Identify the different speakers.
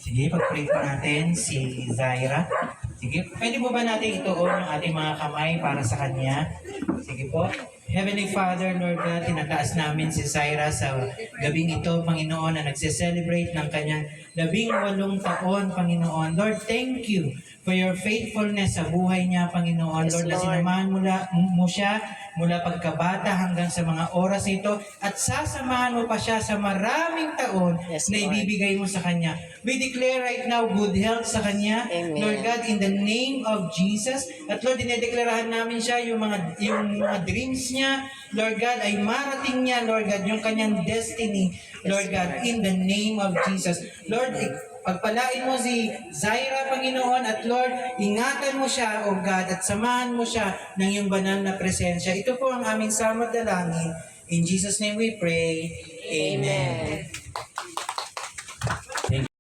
Speaker 1: Sige, pag-pray po natin si Zaira. Sige, pwede po ba natin ituon ang ating mga kamay para sa kanya? Sige po. Heavenly Father, Lord God, tinataas namin si Zaira sa gabing ito, Panginoon, na nagse-celebrate ng kanyang 18 taon, Panginoon. Lord, thank you for your faithfulness sa buhay niya, Panginoon.
Speaker 2: Yes,
Speaker 1: Lord, na
Speaker 2: Lord.
Speaker 1: sinamahan mo siya mula pagkabata hanggang sa mga oras ito at sasamahan mo pa siya sa maraming taon
Speaker 2: Yes,
Speaker 1: na
Speaker 2: Lord.
Speaker 1: ibibigay mo sa kanya. We declare right now good health sa kanya,
Speaker 2: Amen.
Speaker 1: Lord God, in the name of Jesus. At Lord, dinedeklaraan namin siya yung mga dreams niya, Lord God, ay marating niya, Lord God, yung kanyang destiny, Lord God, in the name of Jesus. Lord, pagpalain mo si Zaira, Panginoon, at Lord, ingatan mo siya, O God, at samahan mo siya ng iyong banal na presensya. Ito po ang aming samad dalangin. In Jesus' name we pray. Amen.
Speaker 2: Amen.